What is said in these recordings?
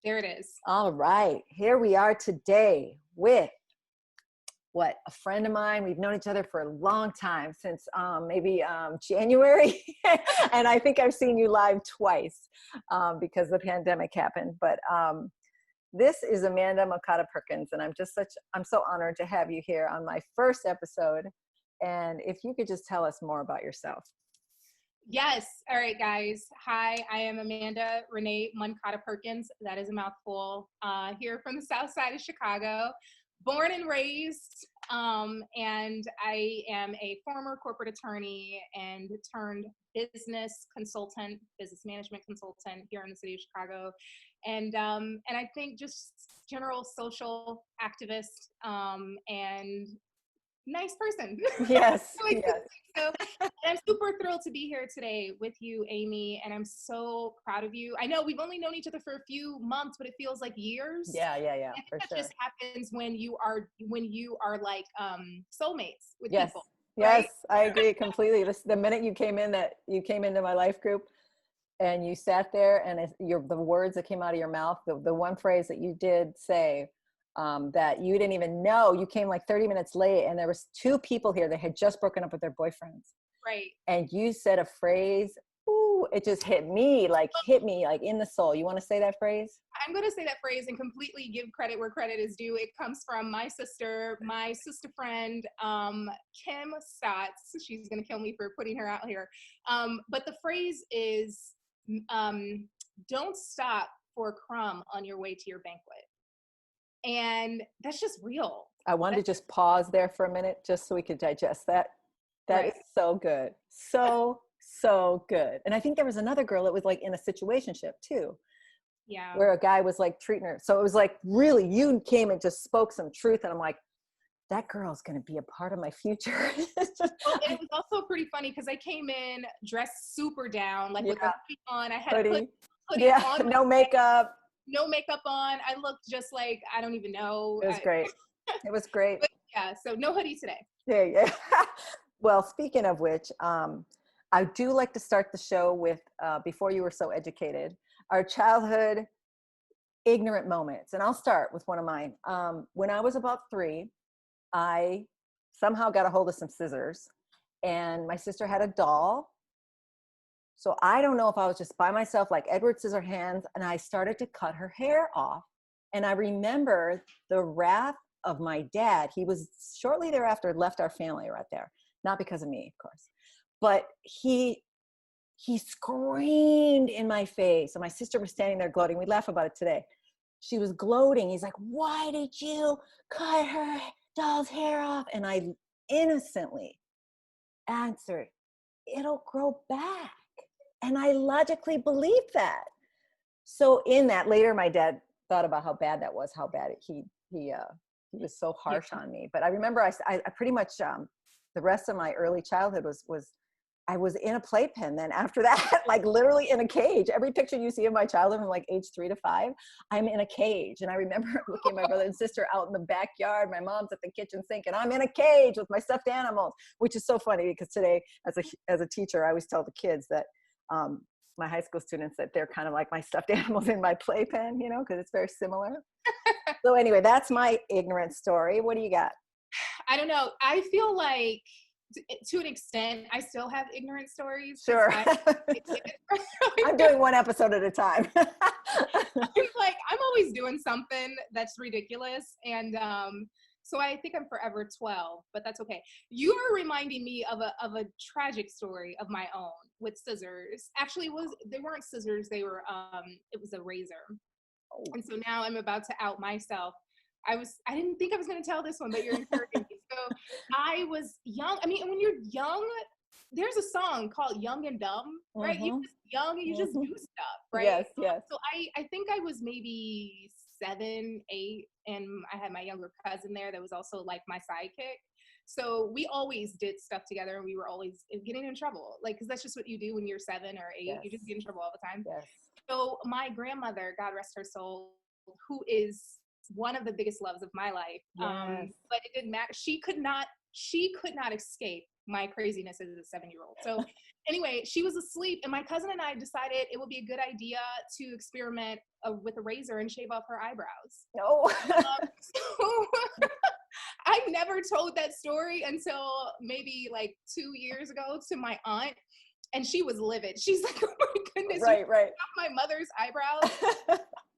There it is. All right. Here we are today with a friend of mine. We've known each other for a long time, since maybe January. And I think I've seen you live twice because the pandemic happened. But this is Amanda Moncada-Perkins, and I'm so honored to have you here on my first episode. And if you could just tell us more about yourself. Yes. All right, guys. Hi, I am Amanda Renee Moncada-Perkins. That is a mouthful. Here from the South Side of Chicago, born and raised. And I am a former corporate attorney and turned business consultant, business management consultant here in the city of Chicago. And I think just general social activist, and nice person. Yes. Really Yes. so I'm super thrilled to be here today with you, Amy, and I'm so proud of you. I know we've only known each other for a few months, but it feels like years. Yeah, I think for that sure. just happens when you are like soulmates with Yes. people. Yes, Right? I agree completely. The minute you came into my life group and you sat there, and the words that came out of your mouth, the one phrase that you did say, that you didn't even know, you came like 30 minutes late, and there was two people here that had just broken up with their boyfriends. Right. And you said a phrase, ooh, it just hit me like in the soul. You want to say that phrase? I'm going to say that phrase and completely give credit where credit is due. It comes from my sister friend, Kim Stotts. She's going to kill me for putting her out here. But the phrase is, don't stop for a crumb on your way to your banquet. And that's just real. I wanted to just pause there for a minute just so we could digest that. That Right. is so good. So good. And I think there was another girl that was like in a situationship too. Yeah. Where a guy was like treating her. So it was like, really, you came and just spoke some truth. And I'm like, that girl's going to be a part of my future. Well, and it was also pretty funny because I came in dressed super down, like with a hoodie on. I had a hoodie on. No makeup. No makeup on. I looked just like, I don't even know. It was great. It was great. But yeah, so no hoodie today. Yeah. Well, speaking of which, I do like to start the show with, before you were so educated, our childhood ignorant moments. And I'll start with one of mine. When I was about 3, I somehow got a hold of some scissors, and my sister had a doll. So I don't know if I was just by myself, like Edward Scissorhands, and I started to cut her hair off. And I remember the wrath of my dad. He was shortly thereafter left our family right there. Not because of me, of course. But he screamed in my face. And my sister was standing there gloating. We laugh about it today. She was gloating. He's like, why did you cut her doll's hair off? And I innocently answered, it'll grow back. And I logically believed that. So in that, later my dad thought about how bad that was, how bad he was so harsh on me. But I remember I pretty much, the rest of my early childhood was I was in a playpen. Then after that, like literally in a cage. Every picture you see of my childhood from like age 3 to 5, I'm in a cage. And I remember looking at my brother and sister out in the backyard. My mom's at the kitchen sink, and I'm in a cage with my stuffed animals, which is so funny because today, as a teacher, I always tell the kids that my high school students that they're kind of like my stuffed animals in my playpen, because it's very similar. So anyway, that's my ignorant story. What do you got? I don't know. I feel like to an extent, I still have ignorant stories. Sure. I'm doing one episode at a time. I'm always doing something that's ridiculous. And so I think I'm forever 12, but that's okay. You are reminding me of a tragic story of my own with scissors. Actually, they weren't scissors. They were, it was a razor. Oh. And so now I'm about to out myself. I didn't think I was going to tell this one, but you're encouraging me. So I was young. I mean, when you're young, there's a song called Young and Dumb, right? You're just young and you just do stuff, right? Yes. So I think I was maybe 7, 8, and I had my younger cousin there that was also like my sidekick. So we always did stuff together, and we were always getting in trouble, like, because that's just what you do when you're 7 or 8. Yes. You just get in trouble all the time. Yes. So my grandmother, God rest her soul, who is one of the biggest loves of my life, but it didn't matter. She could not escape my craziness as a 7-year-old. So anyway, she was asleep, and my cousin and I decided it would be a good idea to experiment with a razor and shave off her eyebrows. No. So I never told that story until maybe like 2 years ago to my aunt, and she was livid. She's like, "Oh my goodness, Right. you cut off my mother's eyebrows."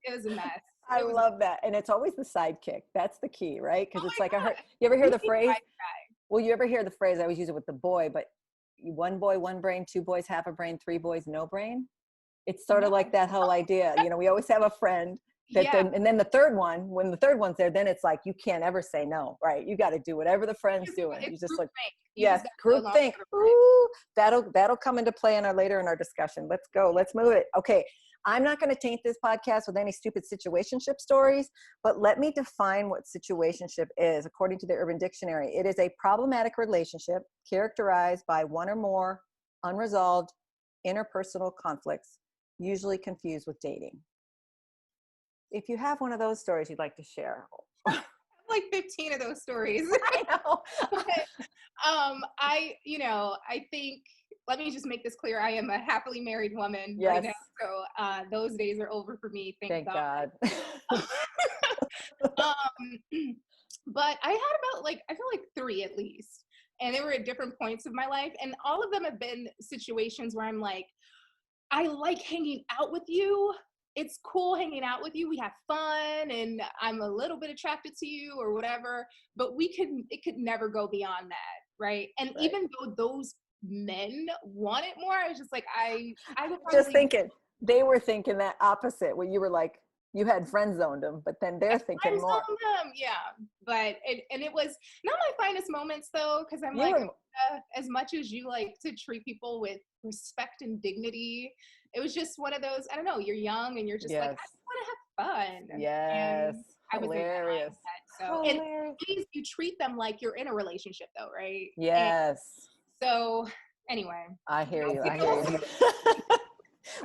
It was a mess. I love that. And it's always the sidekick. That's the key, right? Because it's like, God. you ever hear the phrase? Well, you ever hear the phrase, I always use it with the boy, but one boy, one brain, two boys, half a brain, three boys, no brain. It's sort of like that whole idea. You know, we always have a friend that and then the third one, when the third one's there, then it's like, you can't ever say no, right? You got to do whatever the friend's doing. You just like, yes, group think. Ooh, that'll come into play later in our discussion. Let's go. Let's move it. Okay. I'm not going to taint this podcast with any stupid situationship stories, but let me define what situationship is. According to the Urban Dictionary, it is a problematic relationship characterized by one or more unresolved interpersonal conflicts, usually confused with dating. If you have one of those stories you'd like to share. Like 15 of those stories. I know. But, I think, let me just make this clear. I am a happily married woman right now. So those days are over for me. Thank God. But I had about I feel like 3 at least. And they were at different points of my life. And all of them have been situations where I'm like, I like hanging out with you. It's cool hanging out with you. We have fun and I'm a little bit attracted to you or whatever, but it could never go beyond that. Right. And even though those men want it more, I was just like, I would just thinking, they were thinking that opposite, where you were like, you had friend zoned them, but then they're thinking more. Them, yeah. But it was not my finest moments though, because I'm as much as you like to treat people with respect and dignity, it was just one of those, I don't know, you're young and you're just like, I just want to have fun. Yes. And hilarious. So and please, you treat them like you're in a relationship though, right? Yes. And so anyway. I hear you.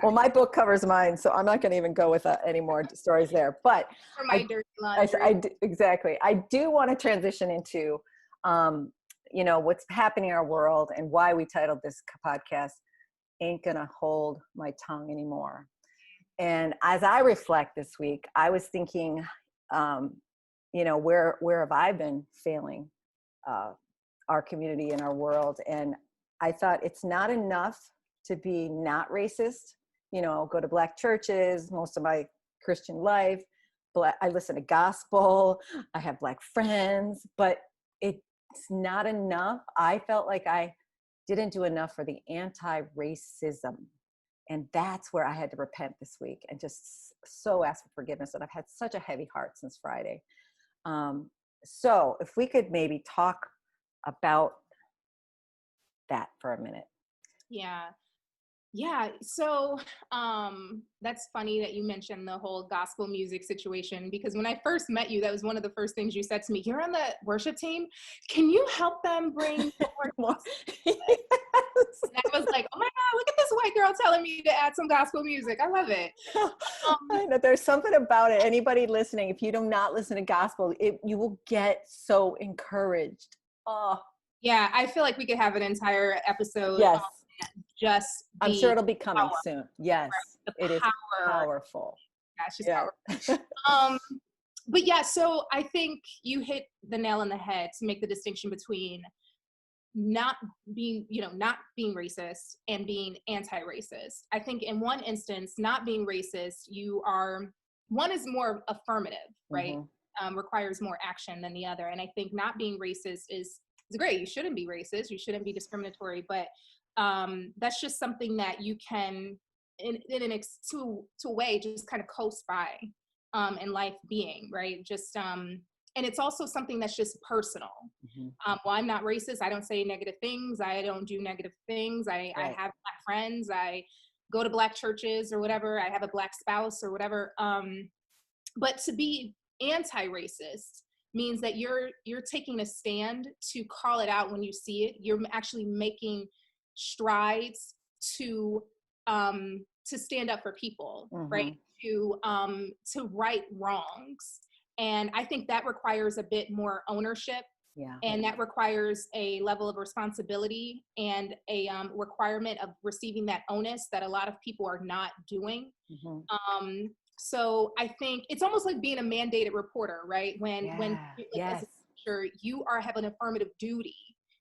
Well, my book covers mine, so I'm not going to even go with any more stories there. But for my dirty laundry. Exactly. I do want to transition into, what's happening in our world and why we titled this podcast, Ain't Gonna Hold My Tongue Anymore. And as I reflect this week, I was thinking, where have I been failing our community and our world? And I thought it's not enough to be not racist, go to Black churches most of my Christian life, I listen to gospel, I have Black friends, but it's not enough. I felt like I didn't do enough for the anti-racism. And that's where I had to repent this week and just so ask for forgiveness. And I've had such a heavy heart since Friday. So if we could maybe talk about that for a minute. Yeah. So that's funny that you mentioned the whole gospel music situation, because when I first met you, that was one of the first things you said to me. You're on the worship team. Can you help them bring more yes. And I was like, oh my God, look at this white girl telling me to add some gospel music. I love it. I know, there's something about it. Anybody listening, if you do not listen to gospel, you will get so encouraged. Oh. Yeah, I feel like we could have an entire episode. Yes. I'm sure it'll be coming soon. Yes. It is powerful. Yeah, it's just powerful. But yeah, so I think you hit the nail on the head to make the distinction between not being racist and being anti-racist. I think in one instance, not being racist, one is more affirmative, right? Mm-hmm. Requires more action than the other. And I think not being racist is great. You shouldn't be racist. You shouldn't be discriminatory, but that's just something that you can, to a way, just kind of coast by in life being, right? Just, and it's also something that's just personal. Mm-hmm. Well, I'm not racist. I don't say negative things. I don't do negative things. I have Black friends. I go to Black churches or whatever. I have a Black spouse or whatever. But to be anti-racist means that you're taking a stand to call it out when you see it. You're actually making strides to stand up for people, mm-hmm. right? To right wrongs. And I think that requires a bit more ownership Yeah. And that requires a level of responsibility and a requirement of receiving that onus that a lot of people are not doing. Mm-hmm. So I think it's almost like being a mandated reporter, right? When as a teacher, you have an affirmative duty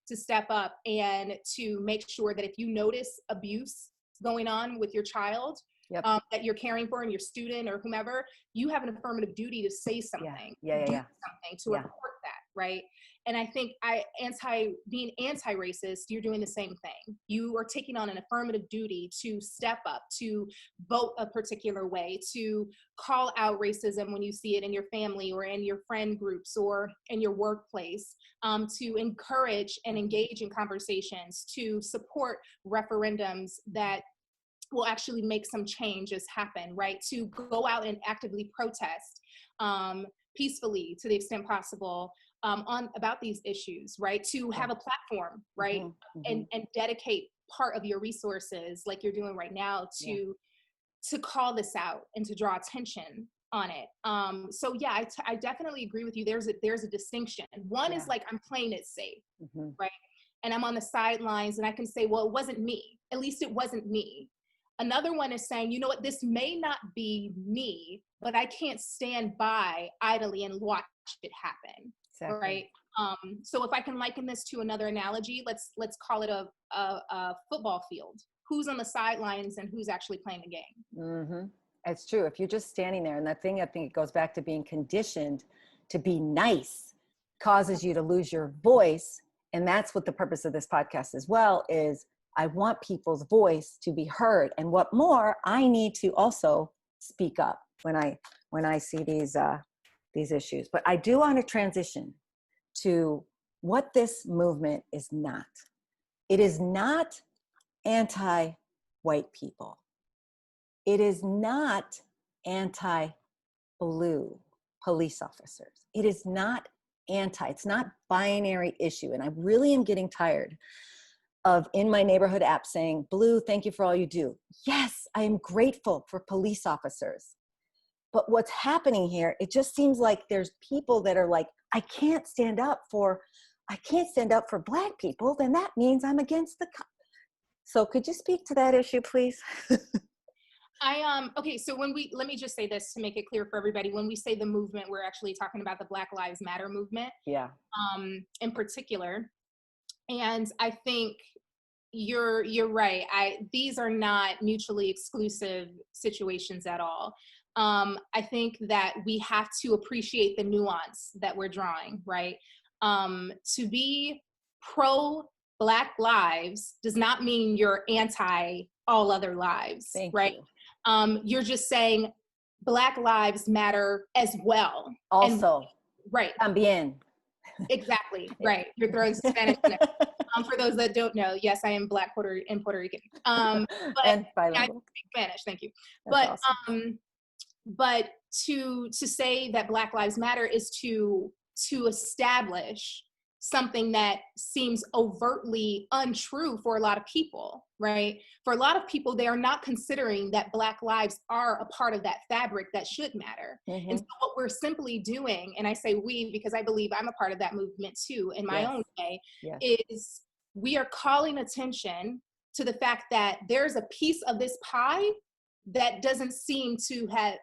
to step up and to make sure that if you notice abuse going on with your child, that you're caring for and your student or whomever, you have an affirmative duty to say something, do something to report that, right? And I think being anti-racist, you're doing the same thing. You are taking on an affirmative duty to step up, to vote a particular way, to call out racism when you see it in your family or in your friend groups or in your workplace, to encourage and engage in conversations, to support referendums that will actually make some changes happen, right? To go out and actively protest peacefully to the extent possible about these issues, right? To have a platform, right? And dedicate part of your resources like you're doing right now to call this out and to draw attention on it. So yeah, I definitely agree with you. There's a distinction. One is like, I'm playing it safe, right? And I'm on the sidelines and I can say, well, it wasn't me. At least it wasn't me. Another one is saying, you know what, this may not be me, but I can't stand by idly and watch it happen. Exactly. Right? So if I can liken this to another analogy, let's call it a football field. Who's on the sidelines and who's actually playing the game? It's true. If you're just standing there, and that thing, I think it goes back to being conditioned to be nice, causes you to lose your voice. And that's what the purpose of this podcast as well is. I want people's voice to be heard. And what more, I need to also speak up when I see these issues. But I do want to transition to what this movement is not. It is not anti-white people. It is not anti-blue police officers. It is not it's not binary issue. And I really am getting tired of in my neighborhood app saying, Blue, thank you for all you do. Yes, I am grateful for police officers. But what's happening here, it just seems like there's people that are like, I can't stand up for Black people, then that means I'm against the So could you speak to that issue, please? Okay, so let me just say this to make it clear for everybody. When we say the movement, we're actually talking about the Black Lives Matter movement. Yeah. In particular. And I think you're right. These are not mutually exclusive situations at all. I think that we have to appreciate the nuance that we're drawing, right? To be pro Black lives does not mean you're anti all other lives, right? You're just saying Black lives matter as well. Also, and, right. También. Exactly, right. You're throwing Spanish in it. For those that don't know, yes, I am Black Puerto Rican. But and I speak Spanish, thank you. That's awesome. But to say that Black Lives Matter is to establish something that seems overtly untrue for a lot of people, right? For a lot of people, they are not considering that Black lives are a part of that fabric that should matter. And so what we're simply doing, and I say we because I believe I'm a part of that movement too in my own way, is we are calling attention to the fact that there's a piece of this pie that doesn't seem to have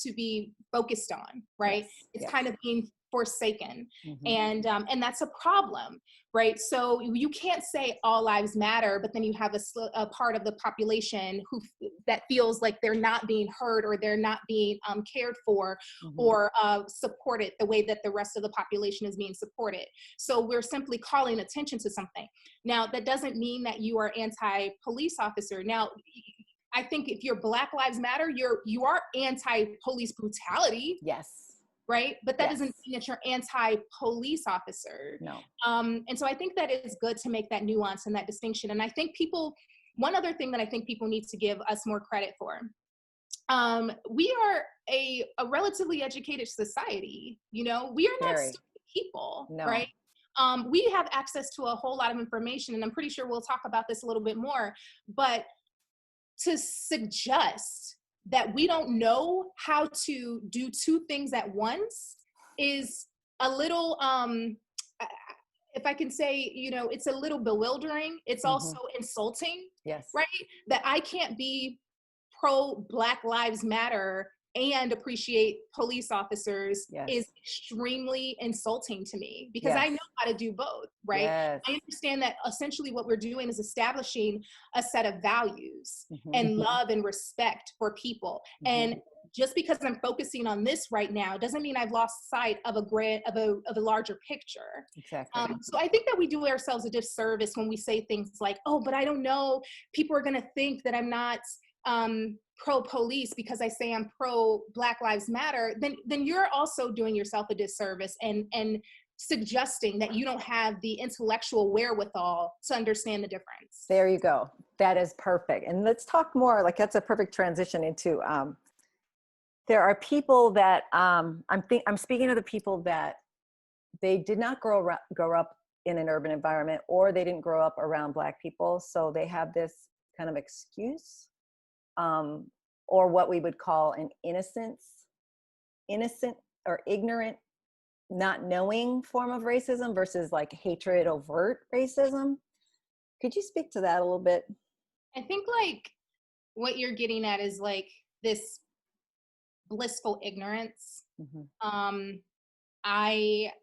to be focused on, right? It's kind of being forsaken, and that's a problem, right? So you can't say all lives matter, but then you have a part of the population that feels like they're not being heard or they're not being cared for or supported the way that the rest of the population is being supported. So we're simply calling attention to something. Now, that doesn't mean that you are anti-police officer. Now, I think if you're Black Lives Matter, you are anti-police brutality. Yes. Right? But that doesn't mean that you're anti-police officer. No. And so I think that is good to make that nuance and that distinction. And I think one other thing that I think people need to give us more credit for, we are a relatively educated society, we are not stupid people, right? We have access to a whole lot of information, and I'm pretty sure we'll talk about this a little bit more, but to suggest that we don't know how to do two things at once is a little, if I can say, it's a little bewildering. It's also insulting, Yes. right? That I can't be pro Black Lives Matter and appreciate police officers is extremely insulting to me, because I know how to do both, right? Yes. I understand that essentially what we're doing is establishing a set of values and love and respect for people. And just because I'm focusing on this right now doesn't mean I've lost sight of a larger picture. Exactly. So I think that we do ourselves a disservice when we say things like, oh, but I don't know, people are going to think that I'm not pro-police because I say I'm pro-Black Lives Matter. Then you're also doing yourself a disservice and suggesting that you don't have the intellectual wherewithal to understand the difference. There you go. That is perfect. And let's talk more, like that's a perfect transition into, there are people that, I'm speaking of the people that they did not grow up in an urban environment, or they didn't grow up around Black people. So they have this kind of excuse, or what we would call an innocent or ignorant, not knowing form of racism versus like hatred, overt racism. Could you speak to that a little bit? I think like what you're getting at is like this blissful ignorance.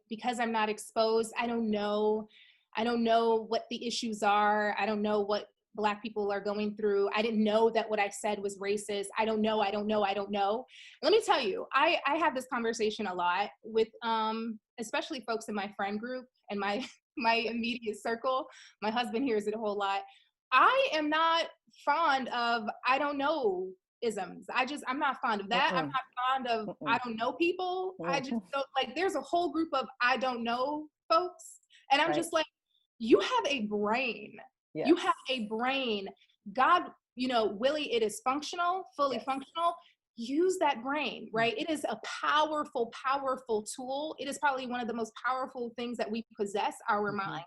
Because I'm not exposed, I don't know what the issues are. I don't know what Black people are going through. I didn't know that what I said was racist. I don't know. Let me tell you, I have this conversation a lot with especially folks in my friend group and my immediate circle. My husband hears it a whole lot. I am not fond of I don't know isms. I'm not fond of that. I'm not fond of I don't know people. I just don't, like, there's a whole group of I don't know folks, and I'm just like, you have a brain. You have a brain. God, Willie, it is functional, fully functional. Use that brain, right? It is a powerful, powerful tool. It is probably one of the most powerful things that we possess, our mind.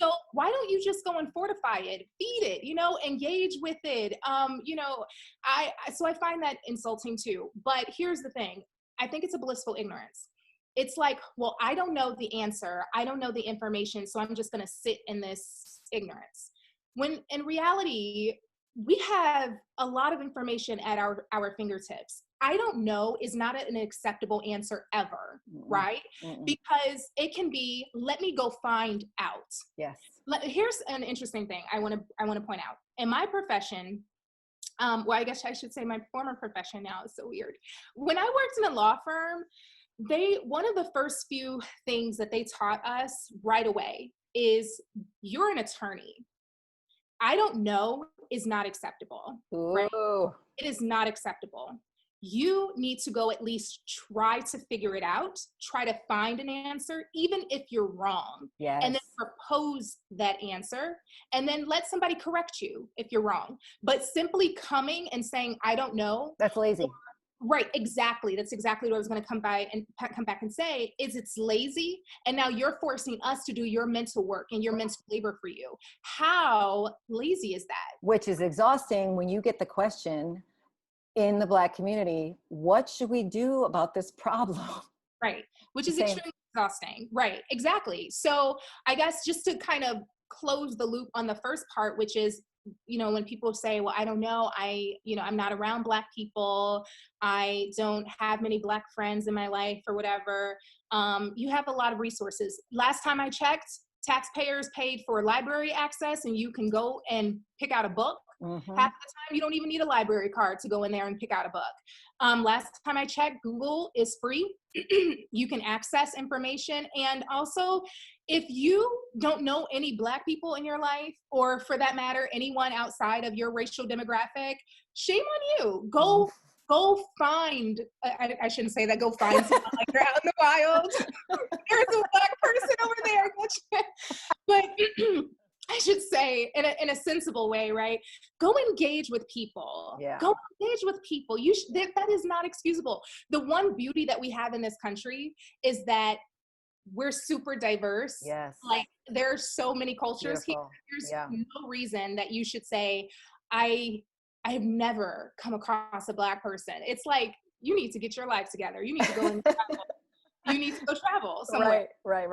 So why don't you just go and fortify it, feed it, engage with it? So I find that insulting too. But here's the thing. I think it's a blissful ignorance. It's like, well, I don't know the answer. I don't know the information. So I'm just going to sit in this ignorance. When in reality, we have a lot of information at our fingertips. I don't know is not an acceptable answer ever, right? Because it can be, let me go find out. Yes. Here's an interesting thing I want to point out. In my profession, well, I guess I should say my former profession now, it's so weird. When I worked in a law firm, one of the first few things that they taught us right away is you're an attorney. I don't know is not acceptable. Right? It is not acceptable. You need to go at least try to figure it out, try to find an answer, even if you're wrong. And then propose that answer, and then let somebody correct you if you're wrong. But simply coming and saying, I don't know. That's lazy. Right, exactly. That's exactly what I was going to come back and say, is it's lazy. And now you're forcing us to do your mental work and your mental labor for you. How lazy is that? Which is exhausting when you get the question in the Black community, what should we do about this problem? Right, which is extremely exhausting. Right, exactly. So I guess just to kind of close the loop on the first part, which is, when people say, well, I don't know, I'm not around Black people, I don't have many Black friends in my life or whatever, you have a lot of resources. Last time I checked, taxpayers paid for library access, and you can go and pick out a book. Half the time, you don't even need a library card to go in there and pick out a book. Last time I checked, Google is free. You can access information. And also, if you don't know any Black people in your life, or for that matter, anyone outside of your racial demographic, shame on you. Go find, I shouldn't say that, go find someone like you're out in the wild. There's a Black person over there. But I should say, in a sensible way, right? Go engage with people. Go engage with people. That is not excusable. The one beauty that we have in this country is that we're super diverse. Like, there are so many cultures here. There's no reason that you should say, I have never come across a Black person. It's like, you need to get your life together. You need to go and travel. You need to go travel somewhere. Right.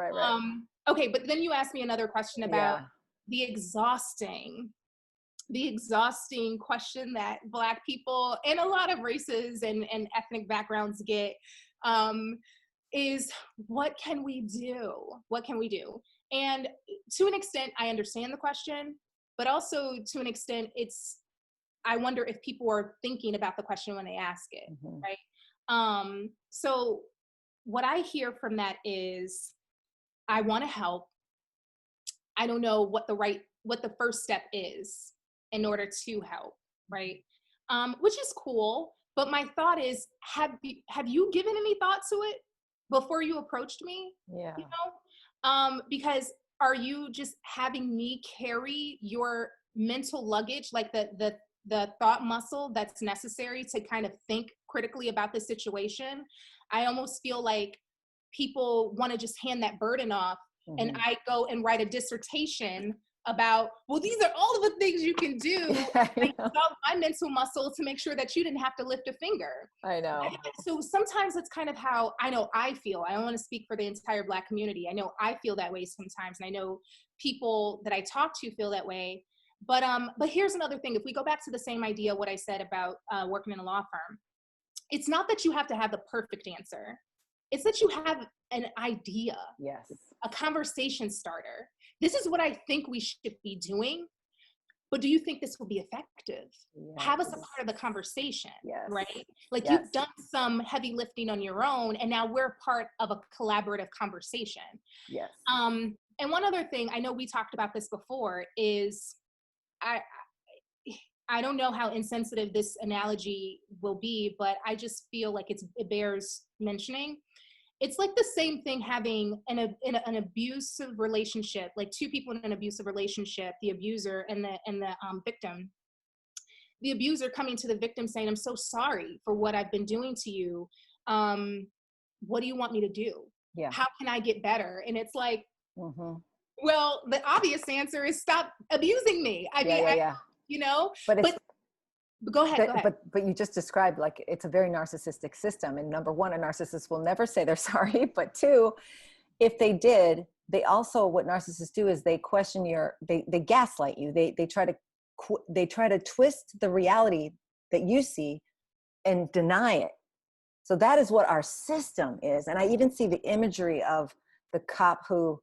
Okay, but then you asked me another question about Yeah. the exhausting question that Black people and a lot of races and ethnic backgrounds get, um, is what can we do? What can we do? And to an extent, I understand the question, but also to an extent, I wonder if people are thinking about the question when they ask it, Mhm. right? So what I hear from that is, I want to help. I don't know what the first step is in order to help, right? Which is cool. But my thought is, have you given any thought to it before you approached me? You Yeah. know, because are you just having me carry your mental luggage, like the thought muscle that's necessary to kind of think critically about the situation? I almost feel like people want to just hand that burden off, and Mhm. I go and write a dissertation about, well, these are all of the things you can do. I use all my mental muscle to make sure that you didn't have to lift a finger. I know. So sometimes that's kind of how I know I feel. I don't want to speak for the entire Black community. I know I feel that way sometimes, and I know people that I talk to feel that way. But here's another thing. If we go back to the same idea, what I said about working in a law firm, it's not that you have to have the perfect answer. It's that you have an idea, Yes. a conversation starter. This is what I think we should be doing, but do you think this will be effective? Have us a Yes. part of the conversation, Yes. right? Like, Yes. you've done some heavy lifting on your own, and now we're part of a collaborative conversation. Yes. And one other thing, I know we talked about this before, is I I don't know how insensitive this analogy will be, but I just feel like it bears mentioning. It's like the same thing having an abusive relationship, like two people in an abusive relationship, the abuser and the victim. The abuser coming to the victim saying, "I'm so sorry for what I've been doing to you. Um, what do you want me to do? Yeah. How can I get better?" And it's like, Mhm. well, the obvious answer is stop abusing me. I Yeah, mean, yeah, yeah. you know, But it's but go ahead, go ahead. but you just described like it's a very narcissistic system. And number one, a narcissist will never say they're sorry. But two, if they did, they also, what narcissists do is they question they gaslight you. They try to they try to twist the reality that you see and deny it. So that is what our system is. And I even see the imagery of the cop who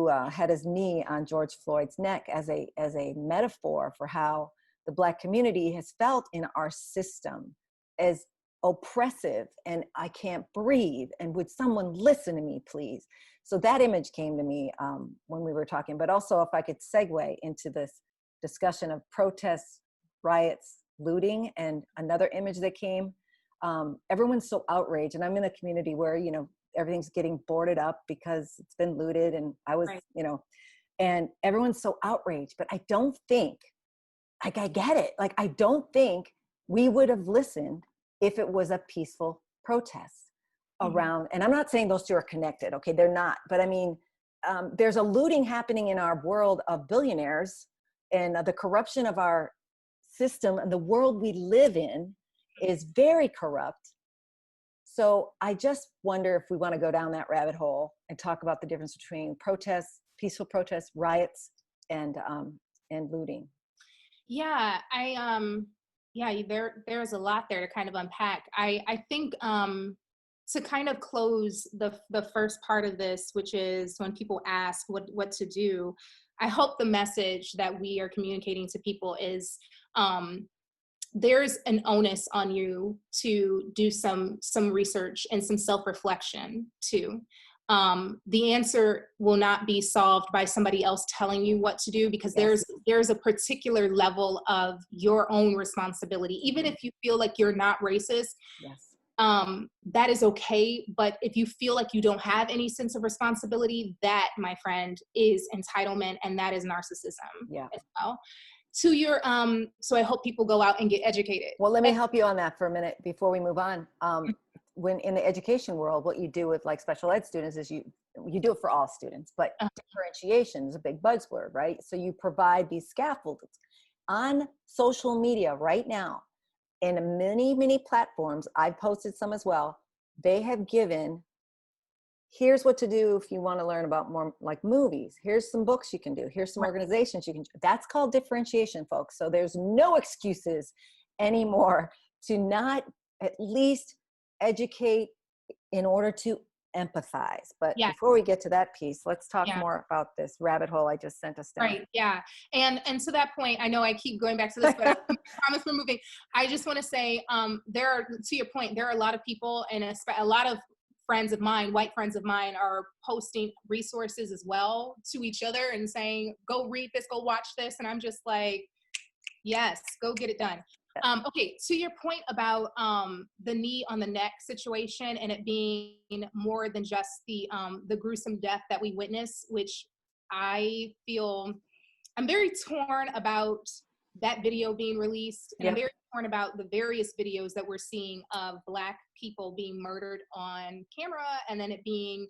had his knee on George Floyd's neck as a metaphor for how the Black community has felt in our system as oppressive, and I can't breathe, and would someone listen to me, please? So that image came to me when we were talking. But also, if I could segue into this discussion of protests, riots, looting, and another image that came, everyone's so outraged, and I'm in a community where everything's getting boarded up because it's been looted, and I was, Right. and everyone's so outraged. But I don't think, like, I get it. Like, I don't think we would have listened if it was a peaceful protest Mhm. around, and I'm not saying those two are connected, okay? They're not. But I mean, there's a looting happening in our world of billionaires, and the corruption of our system and the world we live in is very corrupt. So I just wonder if we want to go down that rabbit hole and talk about the difference between protests, peaceful protests, riots, and looting. Yeah, yeah, there's a lot there to kind of unpack. I think to kind of close the first part of this, which is when people ask what to do, I hope the message that we are communicating to people is, there's an onus on you to do some research and some self-reflection too. The answer will not be solved by somebody else telling you what to do, because Yes. there's a particular level of your own responsibility. Even if you feel like you're not racist, Yes. that is okay. But if you feel like you don't have any sense of responsibility, that, my friend, is entitlement, and that is narcissism Yeah. as well. To your So I hope people go out and get educated. Well, let me help you on that for a minute before we move on. When in the education world, what you do with like special ed students is you do it for all students, but differentiation is a big buzzword, right? So you provide these scaffoldings on social media right now, in many platforms. I've posted some as well. They have given here's what to do if you want to learn about more like movies. Here's some books you can do. Here's some organizations you can. That's called differentiation, folks. So there's no excuses anymore to not at least educate in order to empathize. But before we get to that piece, let's talk more about this rabbit hole I just sent us down. Right. Yeah. And to that point, I know I keep going back to this, but I promise we're moving. I just want to say, to your point, there are a lot of people and a lot of friends of mine, white friends of mine, are posting resources as well to each other and saying, go read this, go watch this. And I'm just like, yes, go get it done. Okay, to your point about the knee on the neck situation and it being more than just the gruesome death that we witness, which I feel I'm very torn about that video being released, and I'm very torn about the various videos that we're seeing of Black people being murdered on camera and then it being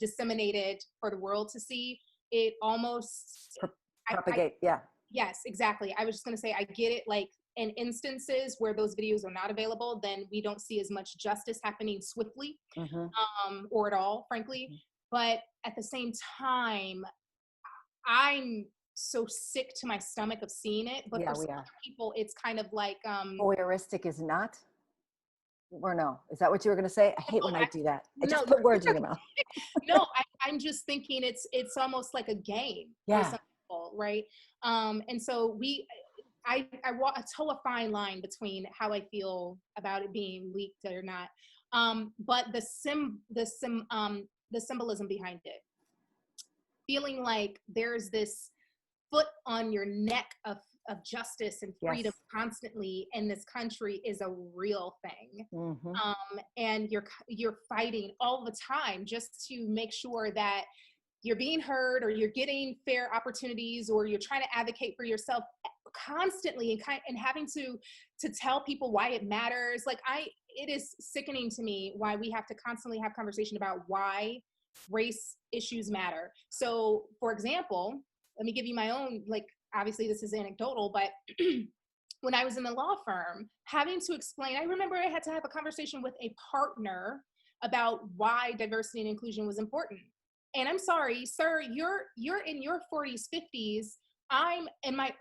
disseminated for the world to see. It almost propagate. Yes, exactly. I was just going to say, I get it. Like in instances where those videos are not available, then we don't see as much justice happening swiftly, or at all, frankly. But at the same time, I'm so sick to my stomach of seeing it. But for some people, it's kind of like voyeuristic is not. Or no, is that what you were going to say? I hate when I do that. I just put words in your mouth. No, I'm just thinking it's almost like a game for some people, right? And so I toe a fine line between how I feel about it being leaked or not. But the symbolism behind it, feeling like there's this foot on your neck of justice and freedom constantly in this country is a real thing. And you're fighting all the time just to make sure that you're being heard or you're getting fair opportunities or you're trying to advocate for yourself constantly and having to tell people why it matters. Like it is sickening to me why we have to constantly have conversation about why race issues matter. So for example, let me give you my own, like, obviously this is anecdotal, but when I was in the law firm, having to explain, I remember I had to have a conversation with a partner about why diversity and inclusion was important. And I'm sorry, sir, you're in your 40s, 50s. I'm in my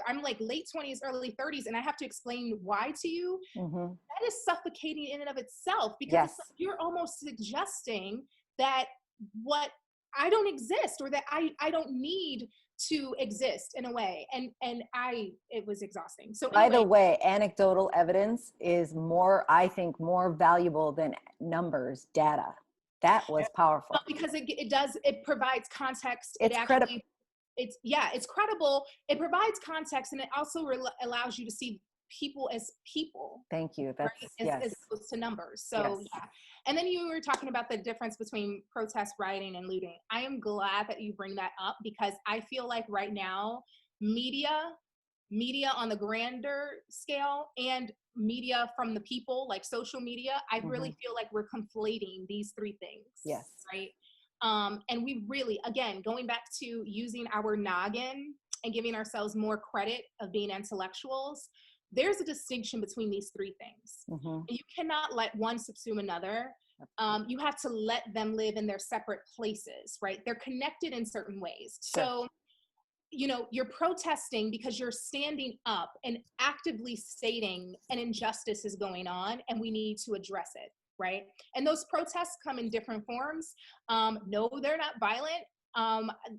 I'm like late 20s, early 30s, and I have to explain why to you. That is suffocating in and of itself, because it's like you're almost suggesting that what I don't exist or that I don't need to exist in a way. And it was exhausting. So by the way, anecdotal evidence is I think more valuable than numbers, data. That was powerful. Because it provides context. It's credible. It's credible. It provides context, and it also allows you to see people as people. Thank you. That's right? As opposed to numbers. So And then you were talking about the difference between protest, rioting, and looting. I am glad that you bring that up, because I feel like right now, media on the grander scale and media from the people, like social media, I really feel like we're conflating these three things. Yes. Right. And we really, again, going back to using our noggin and giving ourselves more credit of being intellectuals, there's a distinction between these three things. And you cannot let one subsume another. You have to let them live in their separate places, right? They're connected in certain ways. So, you're protesting because you're standing up and actively stating an injustice is going on and we need to address it, right? And those protests come in different forms. No, they're not violent.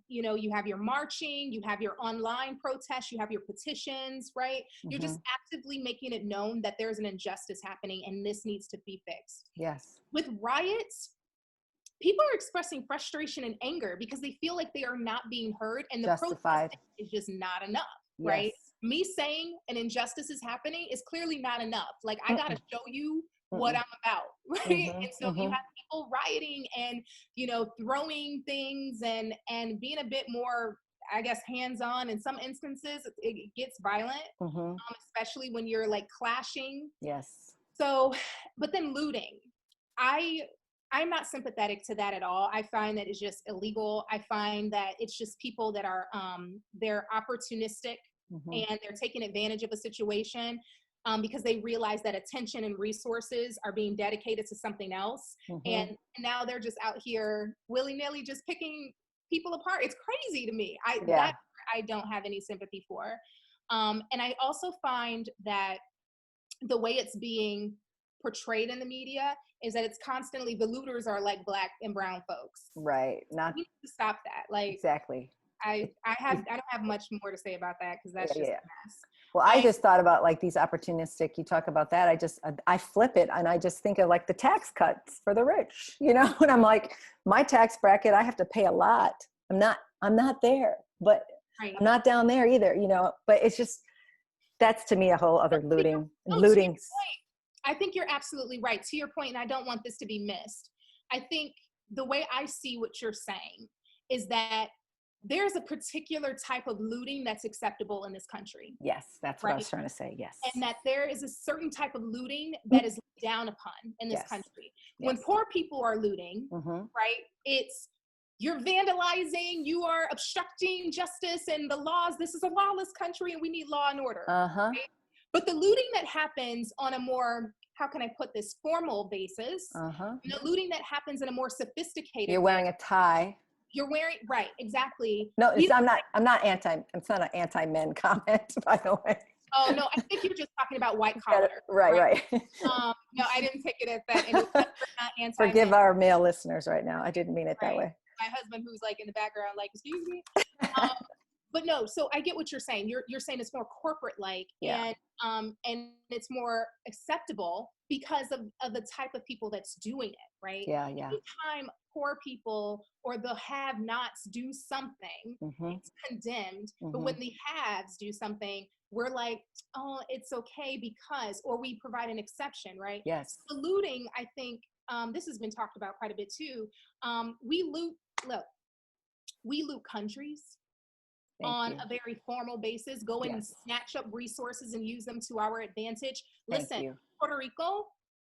You have your marching, you have your online protests, you have your petitions, right? You're just actively making it known that there's an injustice happening and this needs to be fixed. Yes. With riots, people are expressing frustration and anger because they feel like they are not being heard, and the protest is just not enough, right? Me saying an injustice is happening is clearly not enough. Like, I got to show you what I'm about, right? And so you have people rioting and, throwing things and being a bit more, I guess, hands-on. In some instances, it gets violent, especially when you're like clashing. Yes. So, but then looting, I'm not sympathetic to that at all. I find that it's just illegal. I find that it's just people that are, they're opportunistic and they're taking advantage of a situation. because they realize that attention and resources are being dedicated to something else. And now they're just out here willy-nilly just picking people apart. It's crazy to me. That I don't have any sympathy for. And I also find that the way it's being portrayed in the media is that it's constantly, the looters are like Black and brown folks. Right. We need to stop that. Like, exactly. I don't have much more to say about that, because that's just a mess. Well, I just thought about like these opportunistic, you talk about that. I flip it and I just think of like the tax cuts for the rich, you know, and I'm like, my tax bracket, I have to pay a lot. I'm not there, but I'm not down there either, you know, but it's just, that's to me a whole other looting. I think you're absolutely right, to your point, and I don't want this to be missed. I think the way I see what you're saying is that there's a particular type of looting that's acceptable in this country. Yes, that's what I was trying to say. Yes. And that there is a certain type of looting that is looked down upon in this country. When poor people are looting, right, it's, you're vandalizing, you are obstructing justice and the laws. This is a lawless country and we need law and order. Right? But the looting that happens on a more, how can I put this, formal basis, the looting that happens in a more sophisticated You're wearing a tie. You're wearing, right, exactly. No, it's not an anti-men comment, by the way. Oh, no, I think you're just talking about white collar. Right. No, I didn't take it as that. And it's not anti-men. Forgive our male listeners right now. I didn't mean it that way. My husband, who's like in the background, like, excuse me. But no, so I get what you're saying. You're saying it's more corporate-like, and it's more acceptable because of the type of people that's doing it, right? Yeah. Anytime poor people or the have-nots do something, it's condemned. But when the haves do something, we're like, oh, it's okay because, or we provide an exception, right? Yes. So looting, I think, this has been talked about quite a bit too. We loot countries. On a very formal basis, go and snatch up resources and use them to our advantage. Listen, Puerto Rico,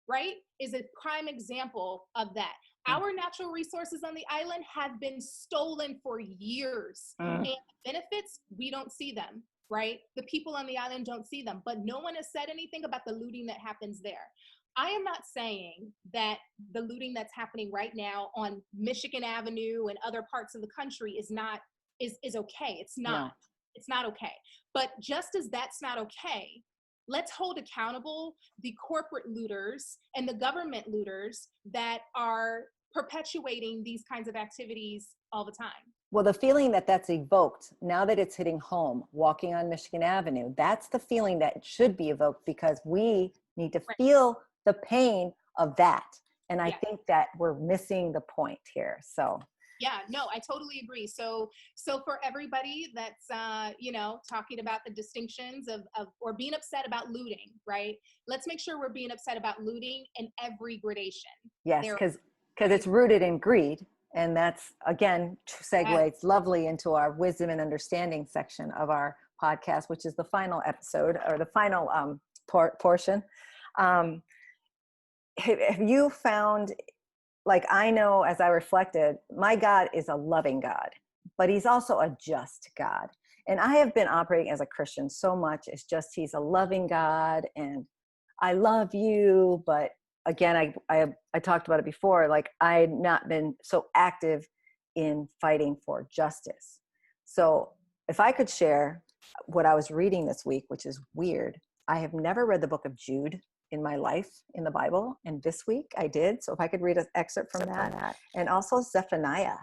right, is a prime example of that. Our natural resources on the island have been stolen for years. And the benefits, we don't see them, right? The people on the island don't see them, but no one has said anything about the looting that happens there. I am not saying that the looting that's happening right now on Michigan Avenue and other parts of the country is okay. It's not. No. It's not okay. But just as that's not okay, let's hold accountable the corporate looters and the government looters that are perpetuating these kinds of activities all the time. Well, the feeling that's evoked now that it's hitting home, walking on Michigan Avenue, that's the feeling that should be evoked because we need to feel the pain of that. And I think that we're missing the point here. So. Yeah, no, I totally agree. So for everybody that's, talking about the distinctions of or being upset about looting, right? Let's make sure we're being upset about looting in every gradation. Yes, because it's rooted in greed. And that's, again, segues lovely into our wisdom and understanding section of our podcast, which is the final episode or the final portion. Have you found, like, I know as I reflected, my God is a loving God, but he's also a just God. And I have been operating as a Christian so much. It's just, he's a loving God and I love you. But again, I talked about it before, like I had not been so active in fighting for justice. So if I could share what I was reading this week, which is weird. I have never read the Book of Jude in my life in the Bible. And this week I did. So if I could read an excerpt from that. And also Zephaniah,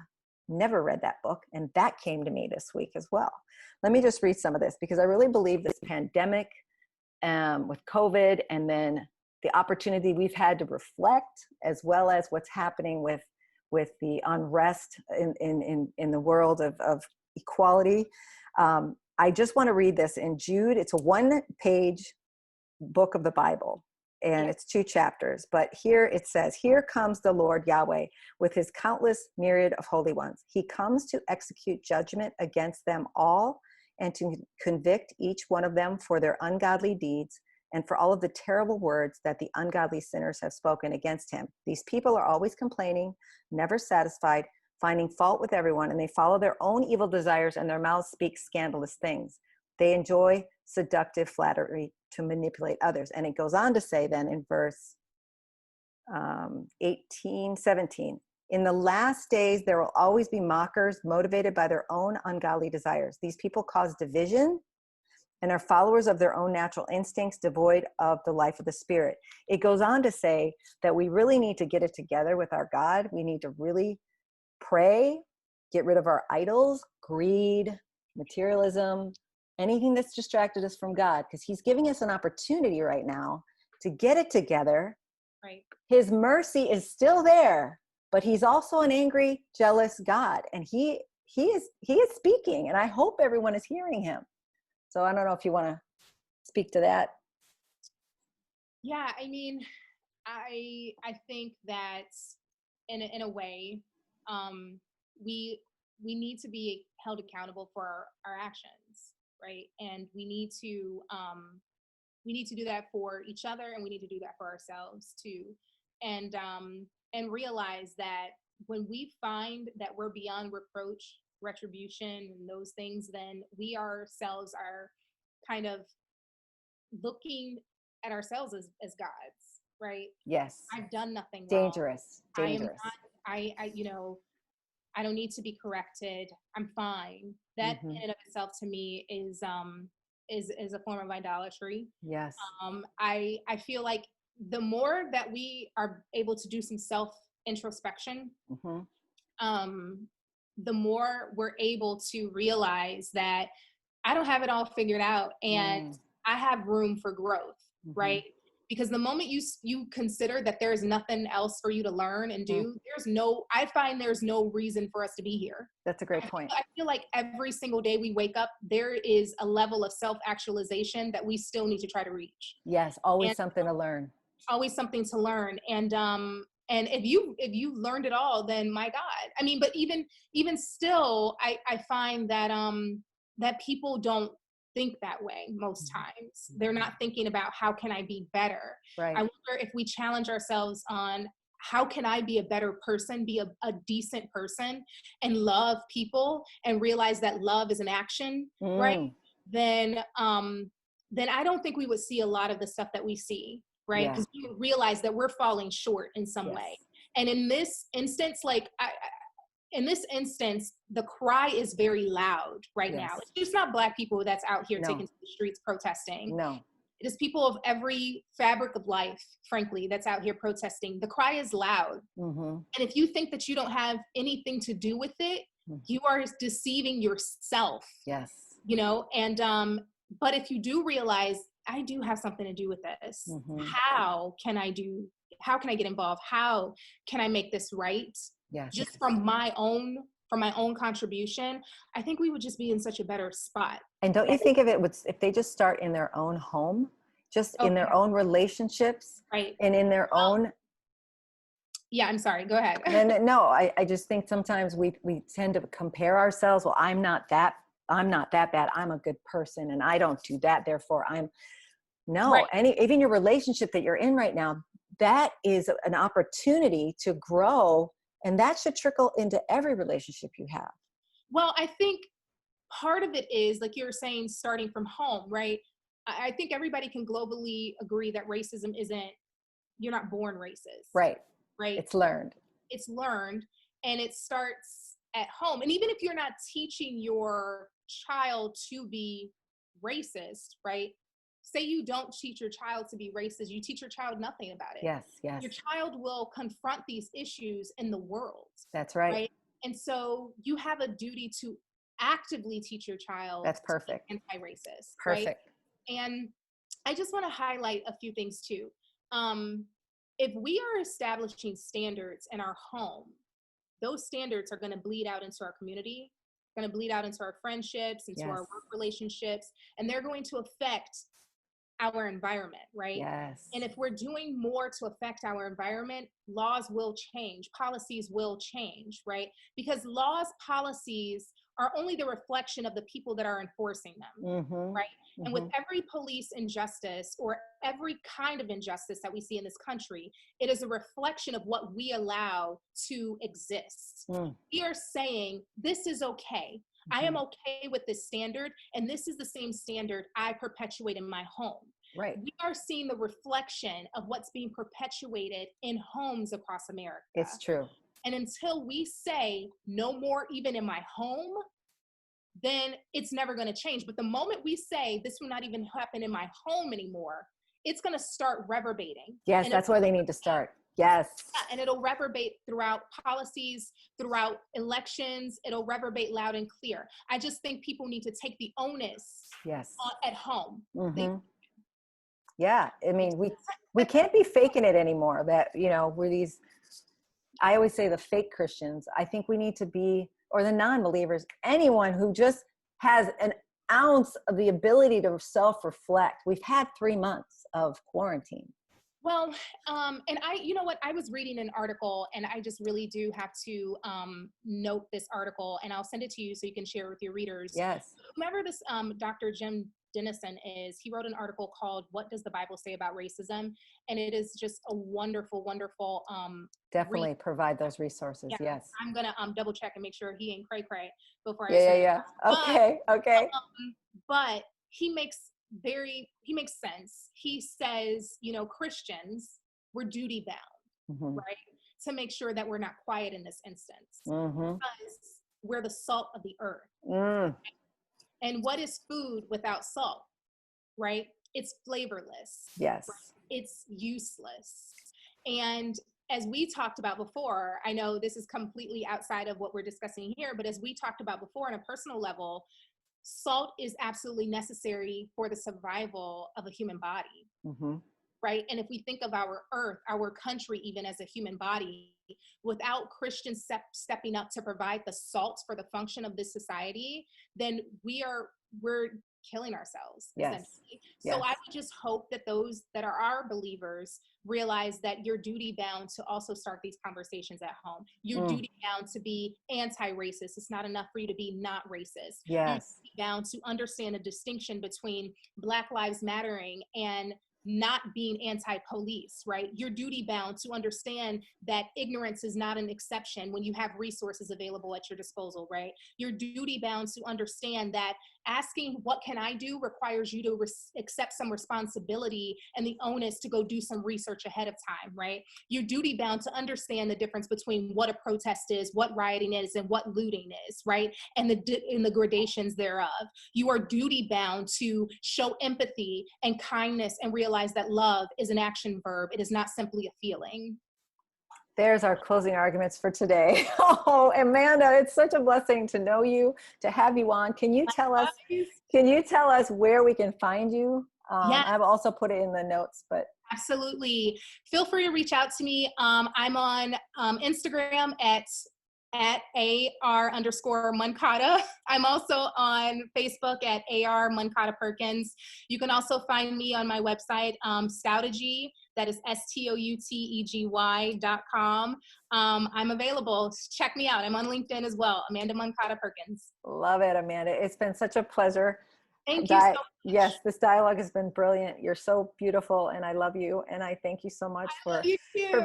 never read that book. And that came to me this week as well. Let me just read some of this because I really believe this pandemic with COVID and then the opportunity we've had to reflect as well as what's happening with the unrest in the world of equality. I just want to read this in Jude. It's a 1-page book of the Bible. And it's 2 chapters, but here it says, here comes the Lord Yahweh with his countless myriad of holy ones. He comes to execute judgment against them all and to convict each one of them for their ungodly deeds and for all of the terrible words that the ungodly sinners have spoken against him. These people are always complaining, never satisfied, finding fault with everyone, and they follow their own evil desires and their mouths speak scandalous things. They enjoy seductive flattery to manipulate others. And it goes on to say then in verse 17, in the last days, there will always be mockers motivated by their own ungodly desires. These people cause division and are followers of their own natural instincts, devoid of the life of the Spirit. It goes on to say that we really need to get it together with our God. We need to really pray, get rid of our idols, greed, materialism, anything that's distracted us from God, because he's giving us an opportunity right now to get it together. Right. His mercy is still there, but he's also an angry, jealous God. And he is speaking, and I hope everyone is hearing him. So I don't know if you want to speak to that. Yeah, I mean, I think that in a way, we need to be held accountable for our actions, right? And we need to do that for each other, and we need to do that for ourselves too. And realize that when we find that we're beyond reproach, retribution, and those things, then we ourselves are kind of looking at ourselves as gods, right? Yes. I've done nothing dangerous wrong. I am not, I don't need to be corrected. I'm fine. That in and of itself to me is a form of idolatry. Yes. I feel like the more that we are able to do some self introspection, the more we're able to realize that I don't have it all figured out, and I have room for growth, right? Because the moment you consider that there's nothing else for you to learn and do, I find there's no reason for us to be here. That's a great point. I feel like every single day we wake up, there is a level of self-actualization that we still need to try to reach. Yes, always something to learn. Always something to learn. And if you learned it all, then my God. I mean, but even still, I find that that people don't think that way most times. They're not thinking about how can I be better. Right. I wonder if we challenge ourselves on how can I be a better person, be a decent person, and love people, and realize that love is an action, right? Then I don't think we would see a lot of the stuff that we see, right? Because we realize that we're falling short in some way. And in this instance, the cry is very loud right now. It's just not Black people that's out here taking to the streets protesting. No. It is people of every fabric of life, frankly, that's out here protesting. The cry is loud. And if you think that you don't have anything to do with it, you are deceiving yourself. Yes. You know, and but if you do realize I do have something to do with this, how can I get involved? How can I make this right? Yes. Just from my own contribution, I think we would just be in such a better spot. And don't you think if they just start in their own home, just in their own relationships, right, and in their own. Yeah, I'm sorry. Go ahead. No, I just think sometimes we tend to compare ourselves. Well, I'm not that bad. I'm a good person, and I don't do that. Therefore, even your relationship that you're in right now, that is an opportunity to grow. And that should trickle into every relationship you have. Well, I think part of it is, like you're saying, starting from home, right? I think everybody can globally agree that racism you're not born racist. Right. Right. It's learned. And it starts at home. And even if you're not teaching your child to be racist, right? Say you don't teach your child to be racist, you teach your child nothing about it. Yes. Your child will confront these issues in the world. That's right. And so you have a duty to actively teach your child. That's perfect. To be anti-racist. Perfect. Right? And I just want to highlight a few things too. If we are establishing standards in our home, those standards are going to bleed out into our community, going to bleed out into our friendships, into our work relationships, and they're going to affect our environment, right? Yes. And if we're doing more to affect our environment, laws will change, policies will change, right? Because laws, policies are only the reflection of the people that are enforcing them, right? And with every police injustice or every kind of injustice that we see in this country, it is a reflection of what we allow to exist. We are saying, this is okay. I am okay with this standard, and this is the same standard I perpetuate in my home. Right. We are seeing the reflection of what's being perpetuated in homes across America. It's true. And until we say no more, even in my home, then it's never going to change. But the moment we say this will not even happen in my home anymore, it's going to start reverberating. Yes, that's where they need to start. Yes. And it'll reverberate throughout policies, throughout elections. It'll reverberate loud and clear. I just think people need to take the onus at home. Yeah. I mean, we can't be faking it anymore, that, you know, we're these, I always say the fake Christians. I think we need to be, or the non-believers, anyone who just has an ounce of the ability to self-reflect. We've had 3 months of quarantine. Well, and you know what, I was reading an article, and I just really do have to note this article, and I'll send it to you so you can share it with your readers. Yes. Whomever this Dr. Jim Dennison is, he wrote an article called "What Does the Bible Say About Racism?" And it is just a wonderful, wonderful. Definitely provide those resources. Yeah, yes. I'm gonna double check and make sure he ain't cray before I say. Yeah. Okay. But he makes sense. He says, you know, Christians, we're duty bound, right, to make sure that we're not quiet in this instance, because we're the salt of the earth. Right? And what is food without salt, right? It's flavorless. Yes. Right? It's useless. And as we talked about before, I know this is completely outside of what we're discussing here, but as we talked about before on a personal level, salt is absolutely necessary for the survival of a human body, right? And if we think of our earth, our country, even as a human body, without Christians stepping up to provide the salt for the function of this society, then we're killing ourselves, essentially. So I would just hope that those that are our believers realize that you're duty bound to also start these conversations at home. You're duty bound to be anti-racist. It's not enough for you to be not racist. You're duty bound to understand the distinction between Black Lives Mattering and not being anti-police, right? You're duty bound to understand that ignorance is not an exception when you have resources available at your disposal, right? You're duty bound to understand that asking what can I do requires you to accept some responsibility and the onus to go do some research ahead of time, right? You're duty bound to understand the difference between what a protest is, what rioting is, and what looting is, right? And the gradations thereof. You are duty bound to show empathy and kindness and realize that love is an action verb. It is not simply a feeling. There's our closing arguments for today. Oh, Amanda, it's such a blessing to know you, to have you on. Can you tell us where we can find you? I've also put it in the notes, but. Absolutely. Feel free to reach out to me. I'm on Instagram at AR_Moncada. I'm also on Facebook at AR Moncada-Perkins. You can also find me on my website, Stoutegy, that is STOUTEGY.com. I'm available. Check me out. I'm on LinkedIn as well, Amanda Moncada-Perkins. Love it, Amanda. It's been such a pleasure. Thank you so much. Yes, this dialogue has been brilliant. You're so beautiful, and I love you. And I thank you so much for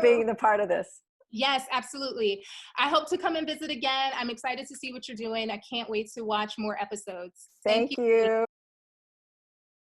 being a part of this. Yes, absolutely. I hope to come and visit again. I'm excited to see what you're doing. I can't wait to watch more episodes. Thank you.